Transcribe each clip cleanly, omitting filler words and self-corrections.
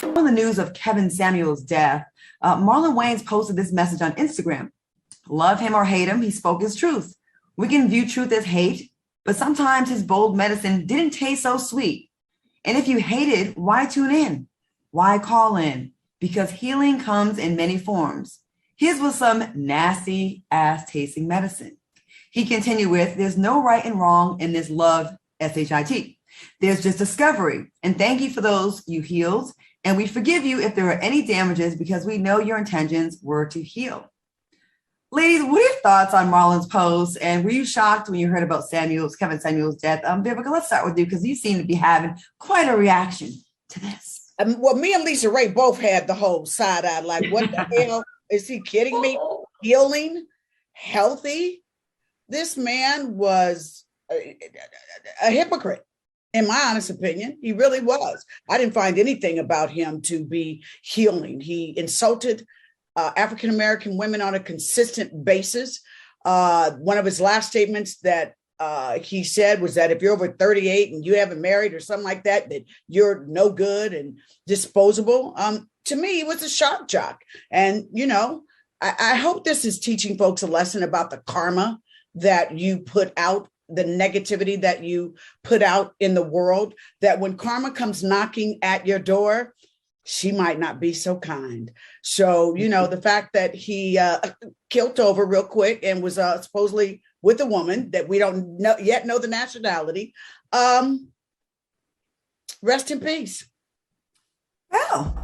On the news of Kevin Samuel's death, Marlon Wayans posted this message on Instagram. Love him or hate him, he spoke his truth. We can view truth as hate, but sometimes his bold medicine didn't taste so sweet. And if you hated, why tune in? Why call in? Because healing comes in many forms. His was some nasty ass tasting medicine. He continued with, there's no right and wrong in this love, S-H-I-T. There's just discovery. And thank you for those you healed. And we forgive you if there are any damages because we know your intentions were to heal. Ladies, what are your thoughts on Marlon's post? And were you shocked when you heard about Kevin Samuel's death? Vivica, let's start with you because you seem to be having quite a reaction to this. Well, me and Lisa Ray both had the whole side eye, like, what the hell? Is he kidding me? Healing? Healthy? This man was a hypocrite. In my honest opinion, he really was. I didn't find anything about him to be healing. He insulted African-American women on a consistent basis. One of his last statements that he said was that if you're over 38 and you haven't married or something like that, that you're no good and disposable. To me, it was a shock jock. And, you know, I hope this is teaching folks a lesson about the karma that you put out, the negativity that you put out in the world, that when karma comes knocking at your door, she might not be so kind. So, you know, the fact that he killed over real quick and was supposedly with a woman that we don't yet know the nationality, rest in peace. Well.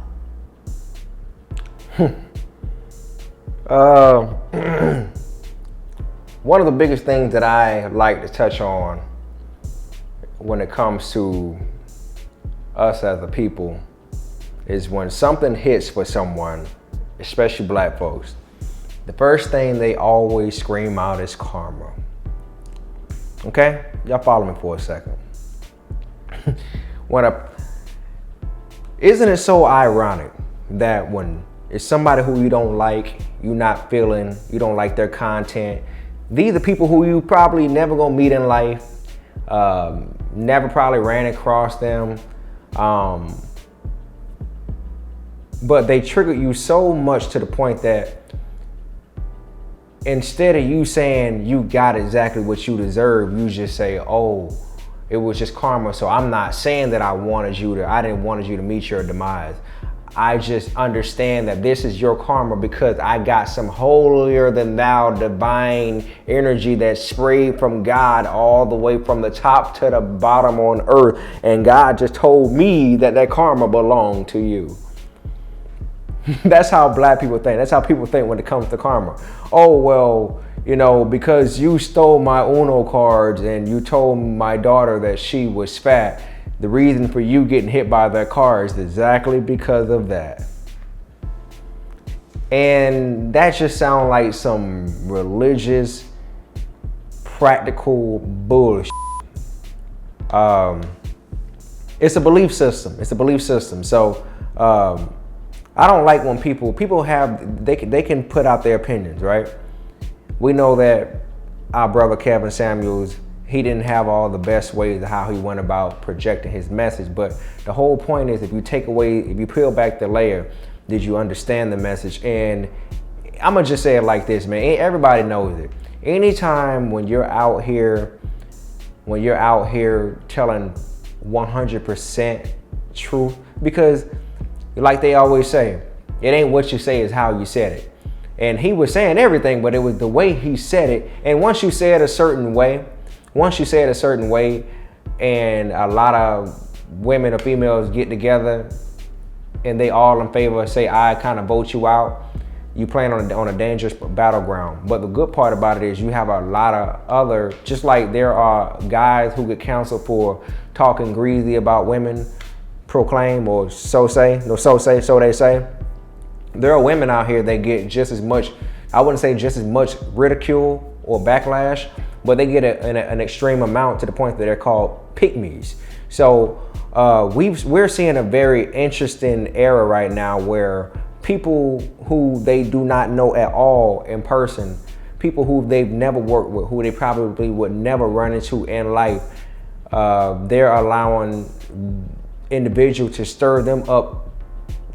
One of the biggest things that I like to touch on when it comes to us as a people is when something hits for someone, especially Black folks, the first thing they always scream out is karma. Okay? Y'all follow me for a second. Isn't it so ironic that when it's somebody who you don't like, you're not feeling, you don't like their content, these are people who you probably never gonna meet in life, never probably ran across them, but they triggered you so much to the point that instead of you saying you got exactly what you deserve, you just say, oh, it was just karma. So I'm not saying that I didn't want you to meet your demise. I just understand that this is your karma because I got some holier than thou divine energy that sprayed from God all the way from the top to the bottom on earth. And God just told me that karma belonged to you. That's how Black people think. That's how people think when it comes to karma. Oh, well, you know, because you stole my Uno cards and you told my daughter that she was fat, the reason for you getting hit by that car is exactly because of that. And that just sounds like some religious, practical bullshit. It's a belief system. It's a belief system. So I don't like when people have, they can put out their opinions, right? We know that our brother Kevin Samuels, he didn't have all the best ways of how he went about projecting his message. But the whole point is if you peel back the layer, did you understand the message? And I'm gonna just say it like this, man. Everybody knows it. Anytime when you're out here telling 100% truth, because like they always say, it ain't what you say, is how you said it. And he was saying everything, but it was the way he said it. And once you say it a certain way, and a lot of women or females get together and they all in favor say, I kind of vote you out, you playing on a dangerous battleground. But the good part about it is you have a lot of other, just like there are guys who get counseled for talking greasy about women, proclaim, or so they say. There are women out here that get just as much, I wouldn't say just as much ridicule or backlash, but they get an extreme amount to the point that they're called pygmies. So we're seeing a very interesting era right now where people who they do not know at all in person, people who they've never worked with, who they probably would never run into in life, they're allowing individuals to stir them up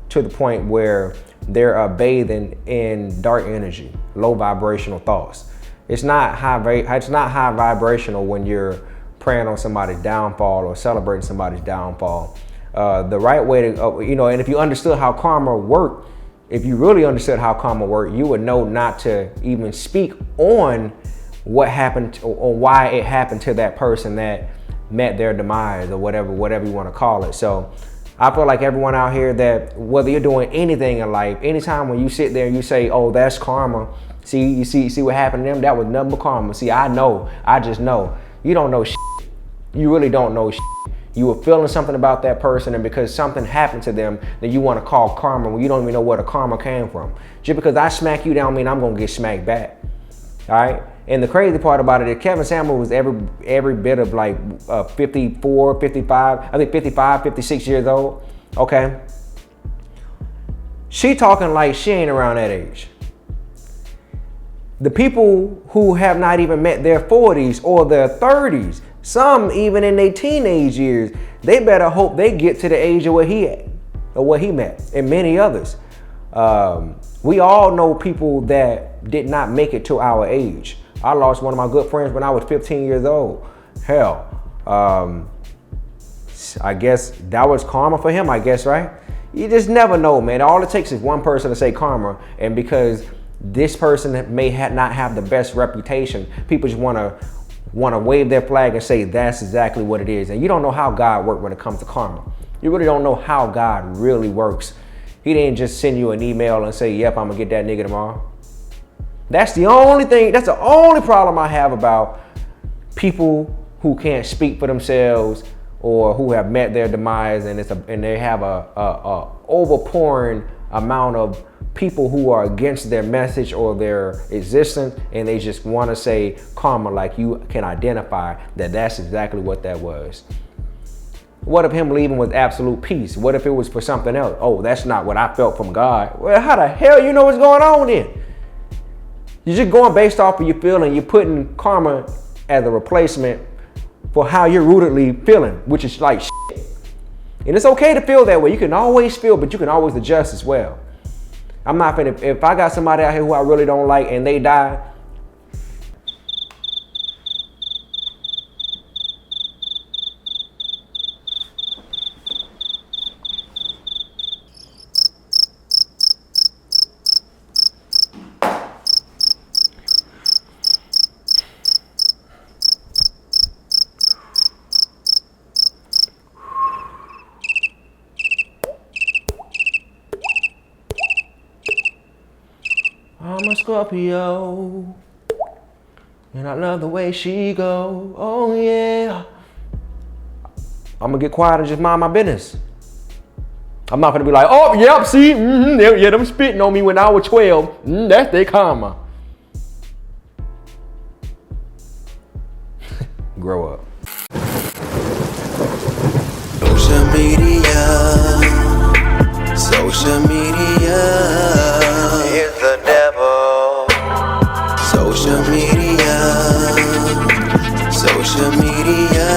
to the point where they're bathing in dark energy, low vibrational thoughts. It's not high vibrational when you're praying on somebody's downfall or celebrating somebody's downfall. The right way to, and if you understood how karma worked, if you really understood how karma worked, you would know not to even speak on what happened or why it happened to that person that met their demise or whatever you want to call it. So I feel like everyone out here, that whether you're doing anything in life, anytime when you sit there and you say, oh, that's karma. You see what happened to them? That was nothing but karma. See, I just know. You don't know shit. You really don't know shit. You were feeling something about that person, and because something happened to them, then you want to call karma when you don't even know where the karma came from. Just because I smack you down mean I'm going to get smacked back. All right? And the crazy part about it is Kevin Samuel was every bit of like 54, 55, I think 55, 56 years old. Okay. She talking like she ain't around that age. The people who have not even met their 40s or their 30s, some even in their teenage years, they better hope they get to the age of where he at or what he met, and many others. We all know people that did not make it to our age. I lost one of my good friends when I was 15 years old. Hell, I guess that was karma for him, I guess, right? You just never know, man. All it takes is one person to say karma, and because this person may not have the best reputation, people just want to wave their flag and say that's exactly what it is. And you don't know how God works when it comes to karma. You really don't know how God really works. He didn't just send you an email and say, yep, I'm gonna get that nigga tomorrow. That's the only problem I have about people who can't speak for themselves or who have met their demise, and they have a overpouring amount of people who are against their message or their existence, and they just want to say karma like you can identify that that's exactly what that was. What if him leaving was absolute peace? What if it was for something else? Oh, that's not what I felt from God. Well, how the hell you know what's going on then? You're just going based off of your feeling. You're putting karma as a replacement for how you're rootedly feeling, which is like shit. And it's okay to feel that way. You can always feel, but you can always adjust as well. I'm not finna, if I got somebody out here who I really don't like and they die, I'm a Scorpio, and I love the way she go. Oh yeah. I'm gonna get quiet and just mind my business. I'm not gonna be like, oh yep, see, yeah, them spitting on me when I was 12. That's their karma. Grow up. Social media is the devil. Social media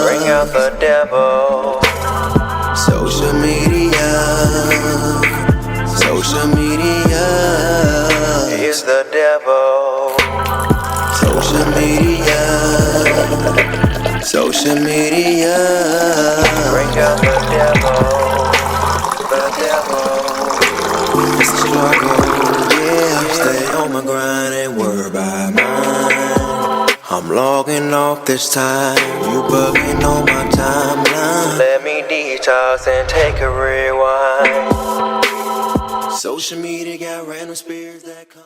bring out the devil. Social media is the devil. Social media bring out the devil. It's the struggle, yeah. Stay on my grind and worry about mine. I'm logging off this time. You bugging on my timeline. Let me detox and take a rewind. Social media got random spirits that come.